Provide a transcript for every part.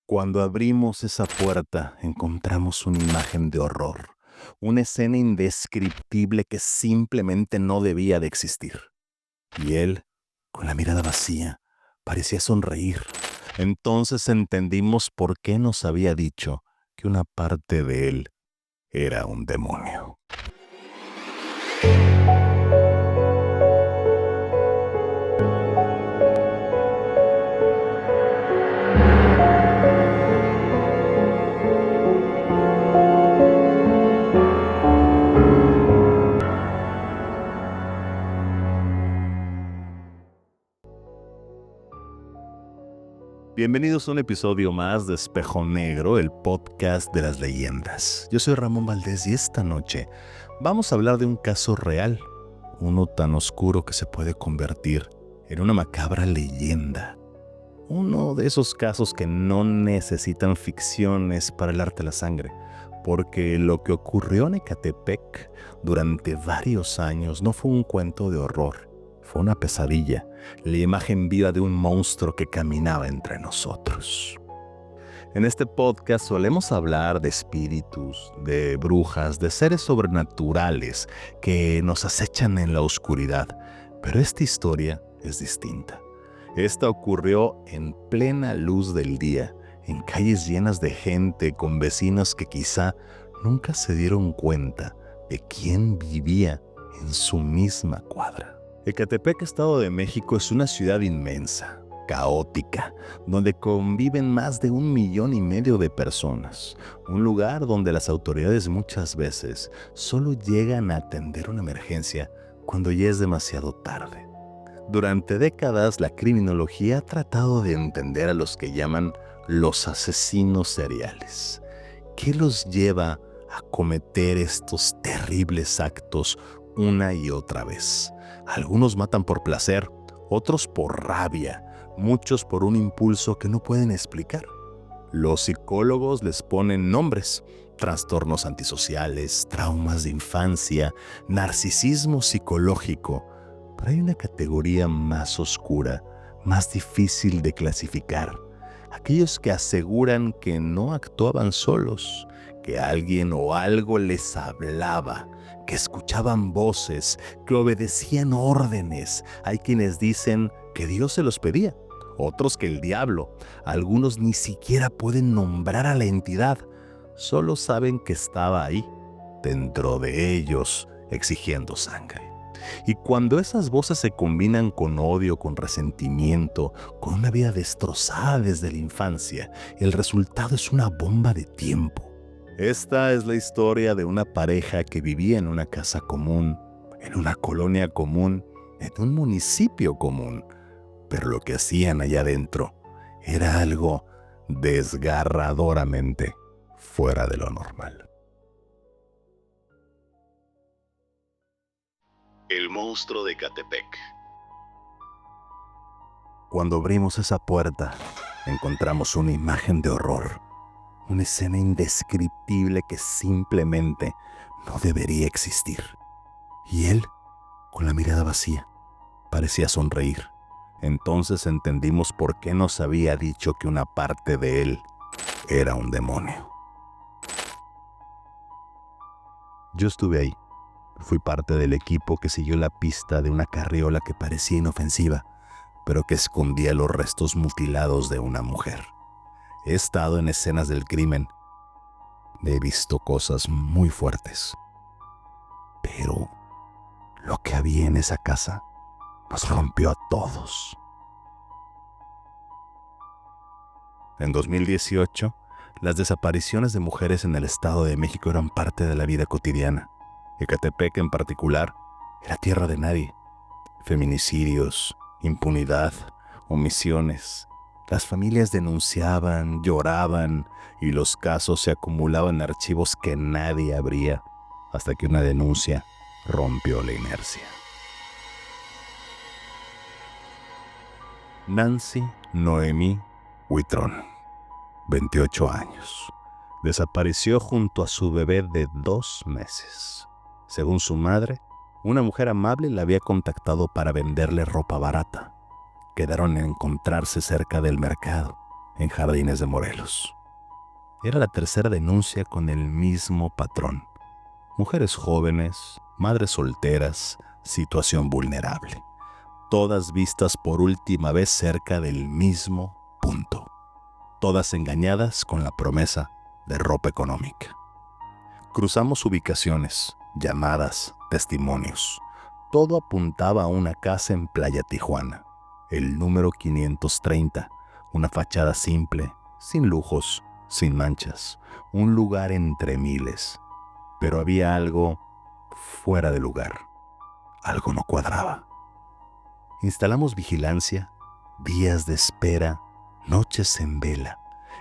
Cuando abrimos esa puerta, encontramos una imagen de horror, una escena indescriptible que simplemente no debía de existir. Y él, con la mirada vacía, parecía sonreír. Entonces entendimos por qué nos había dicho que una parte de él era un demonio. Bienvenidos a un episodio más de Espejo Negro, el podcast de las leyendas. Yo soy Ramón Valdés y esta noche vamos a hablar de un caso real, uno tan oscuro que se puede convertir en una macabra leyenda. Uno de esos casos que no necesitan ficciones para helarte la sangre, porque lo que ocurrió en Ecatepec durante varios años no fue un cuento de horror. Fue una pesadilla, la imagen viva de un monstruo que caminaba entre nosotros. En este podcast solemos hablar de espíritus, de brujas, de seres sobrenaturales que nos acechan en la oscuridad, pero esta historia es distinta. Esta ocurrió en plena luz del día, en calles llenas de gente, con vecinos que quizá nunca se dieron cuenta de quién vivía en su misma cuadra. Ecatepec, Estado de México, es una ciudad inmensa, caótica, donde conviven más de 1,5 millones de personas. Un lugar donde las autoridades muchas veces solo llegan a atender una emergencia cuando ya es demasiado tarde. Durante décadas, la criminología ha tratado de entender a los que llaman los asesinos seriales. ¿Qué los lleva a cometer estos terribles actos una y otra vez? Algunos matan por placer, otros por rabia, muchos por un impulso que no pueden explicar. Los psicólogos les ponen nombres: trastornos antisociales, traumas de infancia, narcisismo psicológico. Pero hay una categoría más oscura, más difícil de clasificar. Aquellos que aseguran que no actuaban solos, que alguien o algo les hablaba, que escuchaban voces, que obedecían órdenes. Hay quienes dicen que Dios se los pedía, otros que el diablo. Algunos ni siquiera pueden nombrar a la entidad, solo saben que estaba ahí, dentro de ellos, exigiendo sangre. Y cuando esas voces se combinan con odio, con resentimiento, con una vida destrozada desde la infancia, el resultado es una bomba de tiempo. Esta es la historia de una pareja que vivía en una casa común, en una colonia común, en un municipio común. Pero lo que hacían allá adentro era algo desgarradoramente fuera de lo normal. El monstruo de Ecatepec. Cuando abrimos esa puerta, encontramos una imagen de horror. Una escena indescriptible que simplemente no debería existir. Y él, con la mirada vacía, parecía sonreír. Entonces entendimos por qué nos había dicho que una parte de él era un demonio. Yo estuve ahí. Fui parte del equipo que siguió la pista de una carriola que parecía inofensiva, pero que escondía los restos mutilados de una mujer. He estado en escenas del crimen. He visto cosas muy fuertes. Pero lo que había en esa casa nos rompió a todos. En 2018, las desapariciones de mujeres en el Estado de México eran parte de la vida cotidiana. Ecatepec, en particular, era tierra de nadie. Feminicidios, impunidad, omisiones. Las familias denunciaban, lloraban y los casos se acumulaban en archivos que nadie abría hasta que una denuncia rompió la inercia. Nancy Noemí Huitrón, 28 años, desapareció junto a su bebé de 2 meses. Según su madre, una mujer amable la había contactado para venderle ropa barata. Quedaron en encontrarse cerca del mercado, en Jardines de Morelos. Era la tercera denuncia con el mismo patrón. Mujeres jóvenes, madres solteras, situación vulnerable. Todas vistas por última vez cerca del mismo punto. Todas engañadas con la promesa de ropa económica. Cruzamos ubicaciones, llamadas, testimonios. Todo apuntaba a una casa en Playa Tijuana, el número 530, una fachada simple, sin lujos, sin manchas, un lugar entre miles. Pero había algo fuera de lugar. Algo no cuadraba. Instalamos vigilancia, días de espera, noches en vela,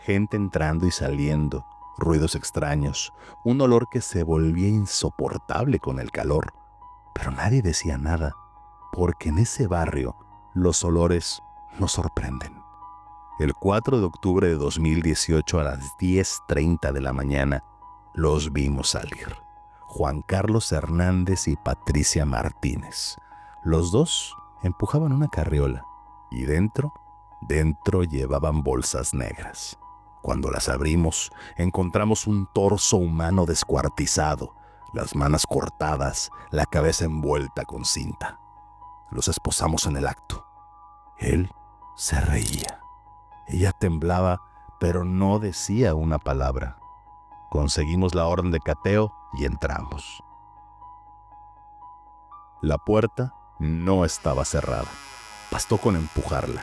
gente entrando y saliendo, ruidos extraños, un olor que se volvía insoportable con el calor. Pero nadie decía nada, porque en ese barrio los olores nos sorprenden. El 4 de octubre de 2018 a las 10:30 de la mañana, los vimos salir. Juan Carlos Hernández y Patricia Martínez. Los dos empujaban una carriola y dentro llevaban bolsas negras. Cuando las abrimos, encontramos un torso humano descuartizado, las manos cortadas, la cabeza envuelta con cinta. Los esposamos en el acto. Él se reía. Ella temblaba, pero no decía una palabra. Conseguimos la orden de cateo y entramos. La puerta no estaba cerrada. Bastó con empujarla.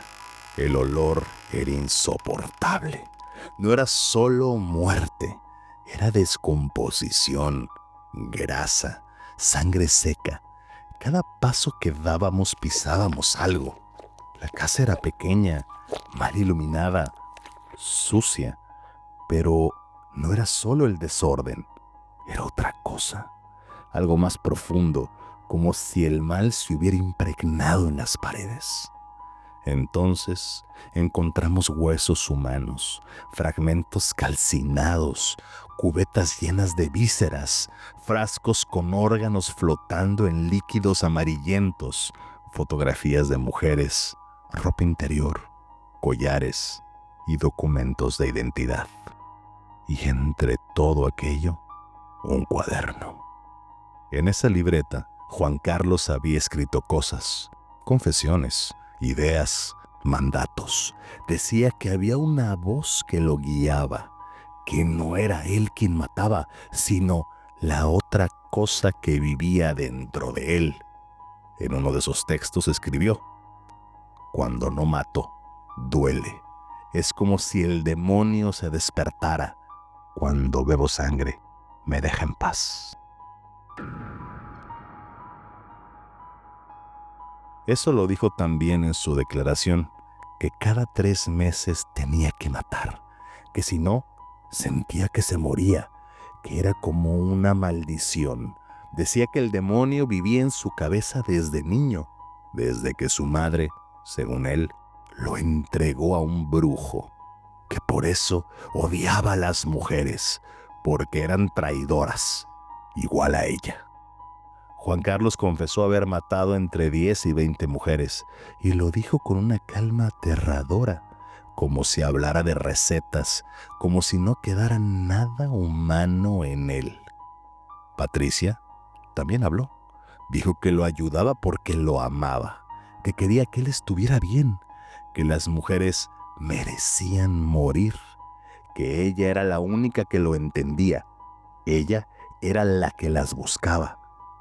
El olor era insoportable. No era solo muerte, era descomposición, grasa, sangre seca. Cada paso que dábamos pisábamos algo. La casa era pequeña, mal iluminada, sucia, pero no era solo el desorden, era otra cosa, algo más profundo, como si el mal se hubiera impregnado en las paredes. Entonces encontramos huesos humanos, fragmentos calcinados, cubetas llenas de vísceras, frascos con órganos flotando en líquidos amarillentos, fotografías de mujeres, ropa interior, collares y documentos de identidad. Y entre todo aquello, un cuaderno. En esa libreta, Juan Carlos había escrito cosas, confesiones, ideas, mandatos. Decía que había una voz que lo guiaba, que no era él quien mataba, sino la otra cosa que vivía dentro de él. En uno de esos textos escribió: cuando no mato, duele. Es como si el demonio se despertara. Cuando bebo sangre, me deja en paz. Eso lo dijo también en su declaración, que cada 3 meses tenía que matar, que si no, sentía que se moría, que era como una maldición. Decía que el demonio vivía en su cabeza desde niño, desde que su madre, según él, lo entregó a un brujo, que por eso odiaba a las mujeres, porque eran traidoras, igual a ella. Juan Carlos confesó haber matado entre 10 y 20 mujeres, y lo dijo con una calma aterradora, como si hablara de recetas, como si no quedara nada humano en él. Patricia también habló. Dijo que lo ayudaba porque lo amaba, que quería que él estuviera bien, que las mujeres merecían morir, que ella era la única que lo entendía. Ella era la que las buscaba.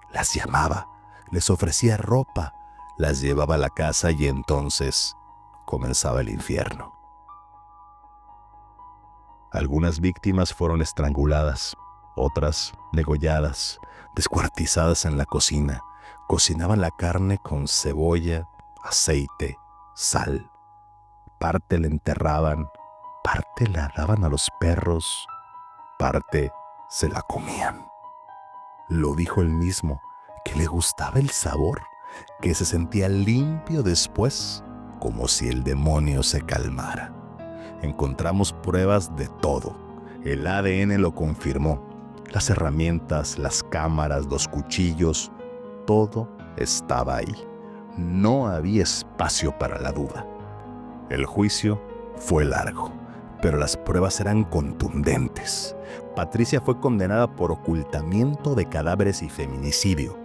Las llamaba, les ofrecía ropa, las llevaba a la casa y entonces comenzaba el infierno. Algunas víctimas fueron estranguladas, otras degolladas, descuartizadas en la cocina. Cocinaban la carne con cebolla, aceite, sal. Parte la enterraban, parte la daban a los perros, parte se la comían. Lo dijo él mismo, que le gustaba el sabor, que se sentía limpio después, como si el demonio se calmara. Encontramos pruebas de todo. El ADN lo confirmó. Las herramientas, las cámaras, los cuchillos, todo estaba ahí. No había espacio para la duda. El juicio fue largo, pero las pruebas eran contundentes. Patricia fue condenada por ocultamiento de cadáveres y feminicidio.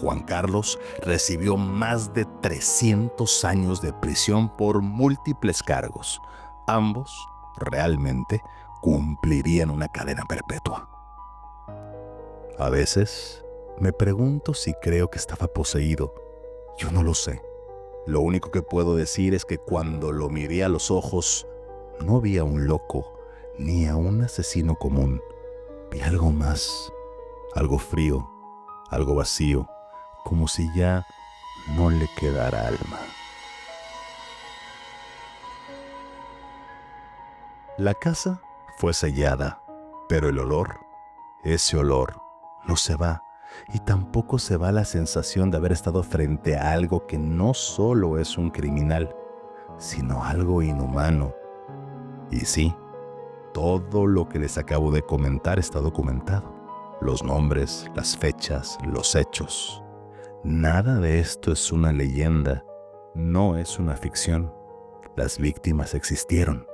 Juan Carlos recibió más de 300 años de prisión por múltiples cargos. Ambos realmente cumplirían una cadena perpetua. A veces me pregunto si creo que estaba poseído. Yo no lo sé. Lo único que puedo decir es que cuando lo miré a los ojos, no vi a un loco ni a un asesino común. Vi algo más, algo frío, algo vacío, como si ya no le quedara alma. La casa fue sellada, pero el olor, ese olor, no se va. Y tampoco se va la sensación de haber estado frente a algo que no solo es un criminal, sino algo inhumano. Y sí, todo lo que les acabo de comentar está documentado. Los nombres, las fechas, los hechos. Nada de esto es una leyenda, no es una ficción. Las víctimas existieron,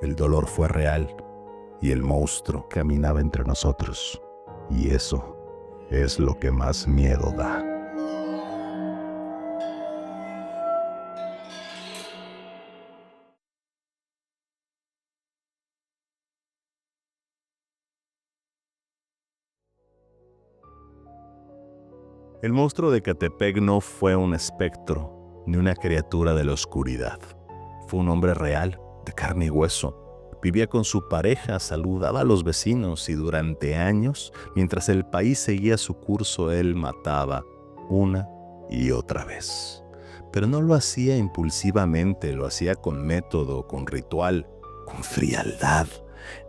el dolor fue real y el monstruo caminaba entre nosotros. Y eso es lo que más miedo da. El monstruo de Ecatepec no fue un espectro ni una criatura de la oscuridad. Fue un hombre real, de carne y hueso. Vivía con su pareja, saludaba a los vecinos y durante años, mientras el país seguía su curso, él mataba una y otra vez. Pero no lo hacía impulsivamente, lo hacía con método, con ritual, con frialdad.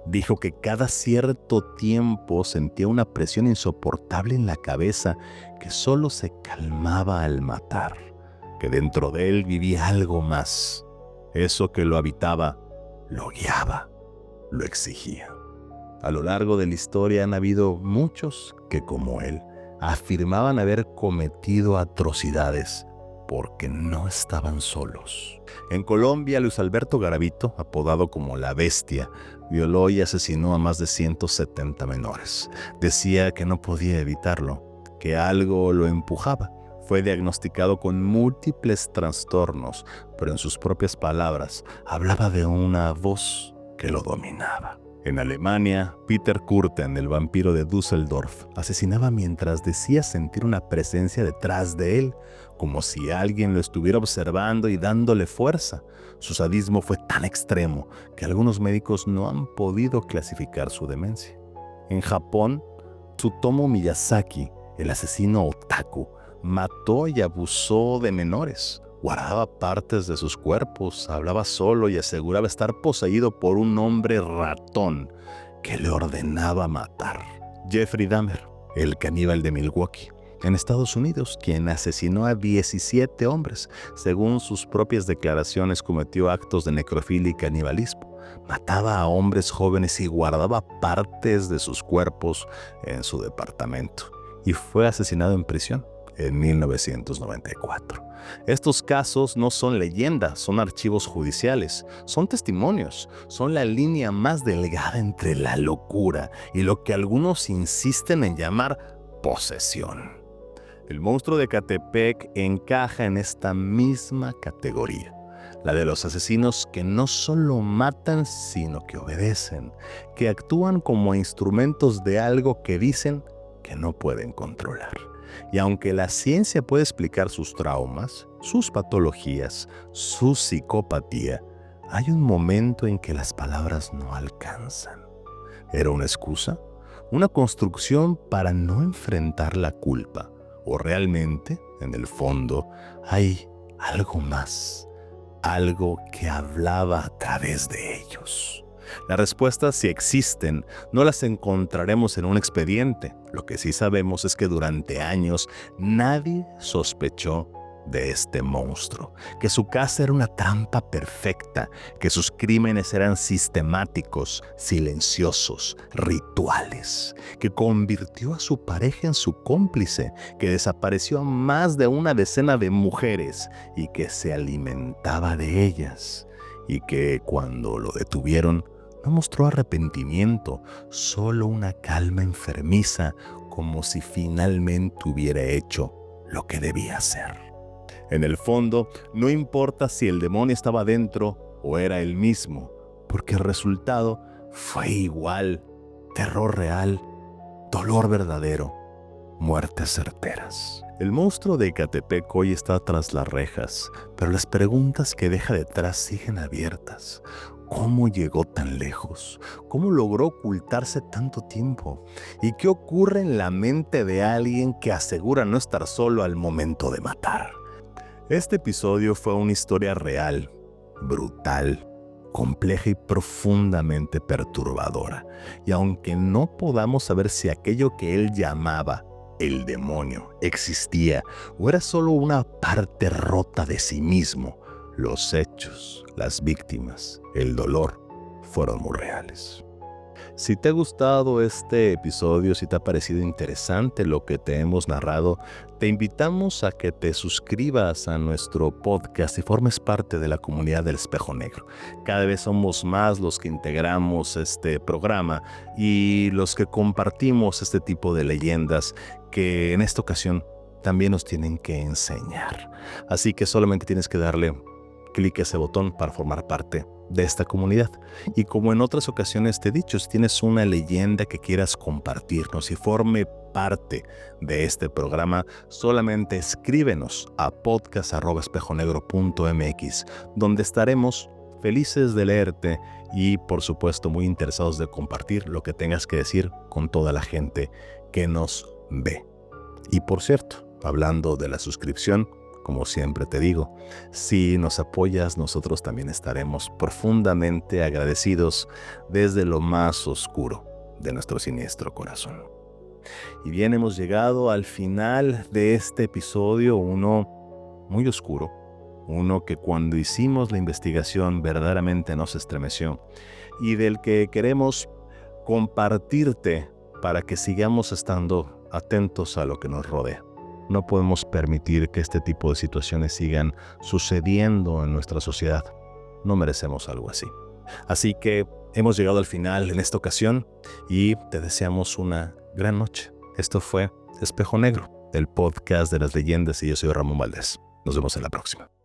Dijo que cada cierto tiempo sentía una presión insoportable en la cabeza que solo se calmaba al matar, que dentro de él vivía algo más. Eso que lo habitaba, lo guiaba, lo exigía. A lo largo de la historia han habido muchos que, como él, afirmaban haber cometido atrocidades porque no estaban solos. En Colombia, Luis Alberto Garavito, apodado como La Bestia, violó y asesinó a más de 170 menores. Decía que no podía evitarlo, que algo lo empujaba. Fue diagnosticado con múltiples trastornos, pero en sus propias palabras hablaba de una voz que lo dominaba. En Alemania, Peter Kürten, el vampiro de Düsseldorf, asesinaba mientras decía sentir una presencia detrás de él, como si alguien lo estuviera observando y dándole fuerza. Su sadismo fue tan extremo que algunos médicos no han podido clasificar su demencia. En Japón, Tsutomu Miyazaki, el asesino otaku, mató y abusó de menores. Guardaba partes de sus cuerpos, hablaba solo y aseguraba estar poseído por un hombre ratón que le ordenaba matar. Jeffrey Dahmer, el caníbal de Milwaukee, en Estados Unidos, quien asesinó a 17 hombres. Según sus propias declaraciones, cometió actos de necrofilia y canibalismo. Mataba a hombres jóvenes y guardaba partes de sus cuerpos en su departamento. Y fue asesinado en prisión en 1994. Estos casos no son leyendas, son archivos judiciales, son testimonios, son la línea más delgada entre la locura y lo que algunos insisten en llamar posesión. El monstruo de Ecatepec encaja en esta misma categoría, la de los asesinos que no solo matan, sino que obedecen, que actúan como instrumentos de algo que dicen que no pueden controlar. Y aunque la ciencia puede explicar sus traumas, sus patologías, su psicopatía, hay un momento en que las palabras no alcanzan. ¿Era una excusa? ¿Una construcción para no enfrentar la culpa? ¿O realmente, en el fondo, hay algo más? Algo que hablaba a través de ellos. Las respuestas, si existen, no las encontraremos en un expediente. Lo que sí sabemos es que durante años nadie sospechó de este monstruo, que su casa era una trampa perfecta, que sus crímenes eran sistemáticos, silenciosos, rituales, que convirtió a su pareja en su cómplice, que desapareció a más de una decena de mujeres y que se alimentaba de ellas. y que cuando lo detuvieron no mostró arrepentimiento, solo una calma enfermiza, como si finalmente hubiera hecho lo que debía hacer. En el fondo, no importa si el demonio estaba dentro o era él mismo, porque el resultado fue igual: terror real, dolor verdadero, muertes certeras. El monstruo de Ecatepec hoy está tras las rejas, pero las preguntas que deja detrás siguen abiertas. ¿Cómo llegó tan lejos? ¿Cómo logró ocultarse tanto tiempo? ¿Y qué ocurre en la mente de alguien que asegura no estar solo al momento de matar? Este episodio fue una historia real, brutal, compleja y profundamente perturbadora. Y aunque no podamos saber si aquello que él llamaba el demonio existía o era solo una parte rota de sí mismo, los hechos, las víctimas, el dolor fueron muy reales. Si te ha gustado este episodio, si te ha parecido interesante lo que te hemos narrado, te invitamos a que te suscribas a nuestro podcast y formes parte de la comunidad del Espejo Negro. Cada vez somos más los que integramos este programa y los que compartimos este tipo de leyendas que en esta ocasión también nos tienen que enseñar. Así que solamente tienes que darle clic a ese botón para formar parte de esta comunidad. Y como en otras ocasiones te he dicho, si tienes una leyenda que quieras compartirnos y forme parte de este programa, solamente escríbenos a podcast@espejonegro.mx, donde estaremos felices de leerte y por supuesto muy interesados de compartir lo que tengas que decir con toda la gente que nos ve. Y por cierto, hablando de la suscripción, como siempre te digo, si nos apoyas, nosotros también estaremos profundamente agradecidos desde lo más oscuro de nuestro siniestro corazón. Y bien, hemos llegado al final de este episodio, uno muy oscuro, uno que cuando hicimos la investigación verdaderamente nos estremeció y del que queremos compartirte para que sigamos estando atentos a lo que nos rodea. No podemos permitir que este tipo de situaciones sigan sucediendo en nuestra sociedad. No merecemos algo así. Así que hemos llegado al final en esta ocasión y te deseamos una gran noche. Esto fue Espejo Negro, el podcast de las leyendas, y yo soy Ramón Valdés. Nos vemos en la próxima.